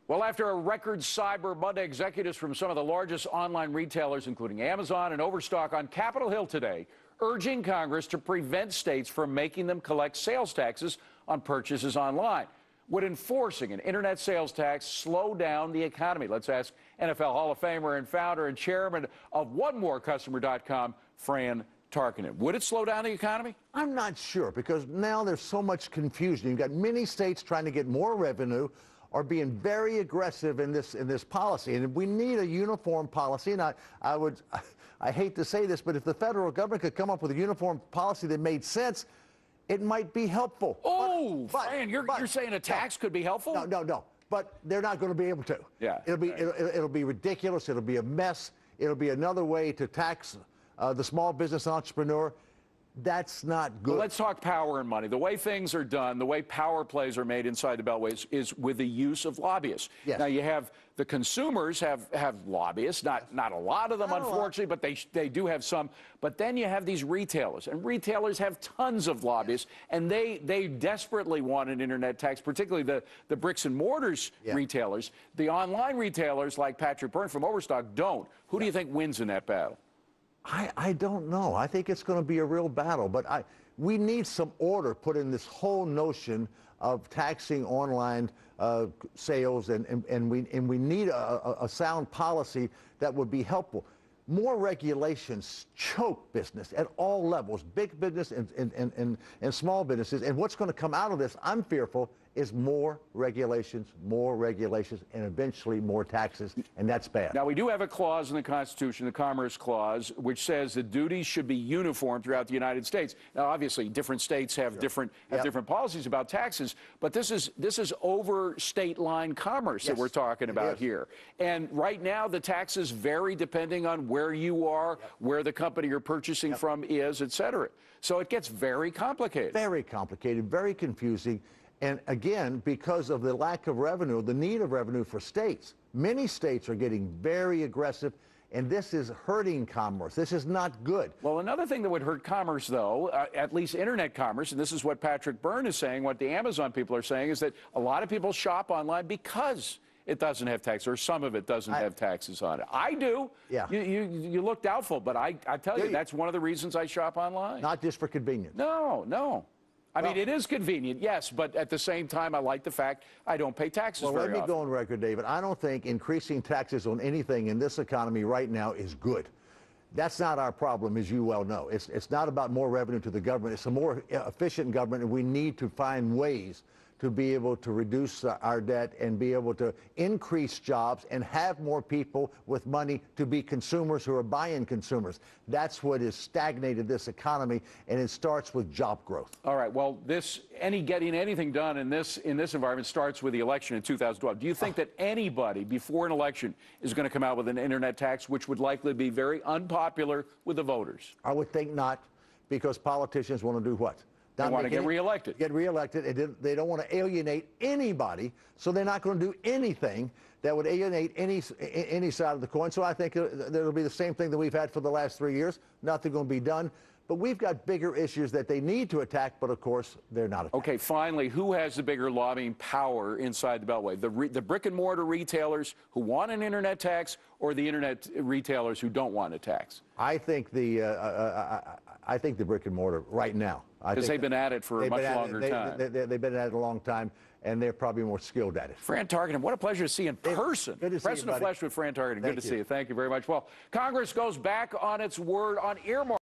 Well, after a record Cyber Monday, executives from some of the largest online retailers, including Amazon and Overstock, on Capitol Hill today, urging Congress to prevent states from making them collect sales taxes on purchases online. Would enforcing an internet sales tax slow down the economy? Let's ask NFL Hall of Famer and founder and chairman of OneMoreCustomer.com, Fran Tarkenton. Would it slow down the economy? I'm not sure, because now there's so much confusion. You've got many states trying to get more revenue or being very aggressive in this policy, and we need a uniform policy. And I hate to say this, but if the federal government could come up with a uniform policy that made sense, it might be helpful. Oh, Fran, you're saying a tax could be helpful? No. But they're not going to be able to. Yeah. It'll be ridiculous. It'll be a mess. It'll be another way to tax the small business entrepreneur. That's not good. Well, let's talk power and money. The way things are done, the way power plays are made inside the Beltway is with the use of lobbyists. Yes. Now, you have the consumers have lobbyists, not a lot of them, unfortunately, but they do have some. But then you have these retailers, and retailers have tons of lobbyists, and they desperately want an internet tax, particularly the bricks and mortars retailers. The online retailers, like Patrick Byrne from Overstock, don't. Who do you think wins in that battle? I don't know. I think it's going to be a real battle, but we need some order put in this whole notion of taxing online sales, and we need a sound policy that would be helpful. More regulations choke business at all levels, big business and small businesses. And what's going to come out of this, I'm fearful, is more regulations, and eventually more taxes, and that's bad. Now, we do have a clause in the Constitution, the Commerce Clause, which says the duties should be uniform throughout the United States. Now, obviously, different states have different policies about taxes, but this is over state line commerce that we're talking about here. And right now, the taxes vary depending on where you are, where the company you're purchasing from is, et cetera. So it gets very complicated. Very complicated, very confusing. And again, because of the lack of revenue, the need of revenue for states, many states are getting very aggressive, and this is hurting commerce. This is not good. Well, another thing that would hurt commerce, though, at least internet commerce, and this is what Patrick Byrne is saying, what the Amazon people are saying, is that a lot of people shop online because it doesn't have taxes, or some of it doesn't have taxes on it. I do. Yeah. You look doubtful, but I tell you, that's one of the reasons I shop online. Not just for convenience. No. I mean, it is convenient, yes, but at the same time, I like the fact I don't pay taxes very often. Well, let me go on record, David. I don't think increasing taxes on anything in this economy right now is good. That's not our problem, as you well know. It's not about more revenue to the government. It's a more efficient government, and we need to find ways to be able to reduce our debt and be able to increase jobs and have more people with money to be consumers who are buying consumers. That's what has stagnated this economy, and it starts with job growth. All right. Well, getting anything done in this environment starts with the election in 2012. Do you think that anybody before an election is going to come out with an internet tax, which would likely be very unpopular with the voters? I would think not, because politicians want to do what? They want to get reelected. And they don't want to alienate anybody, so they're not going to do anything that would alienate any side of the coin. So I think it'll be the same thing that we've had for the last 3 years. Nothing going to be done. But we've got bigger issues that they need to attack, but of course, they're not attacking. Okay, finally, who has the bigger lobbying power inside the Beltway? The brick and mortar retailers who want an internet tax, or the internet retailers who don't want a tax? I think the brick and mortar right now. Because they've been at it for a much longer time. They've been at it a long time, and they're probably more skilled at it. Fran Tarkenton, what a pleasure to see you in person. Good to see you, Preston of Flesh with Fran Tarkenton. Good to see you. Thank you very much. Well, Congress goes back on its word on earmarks.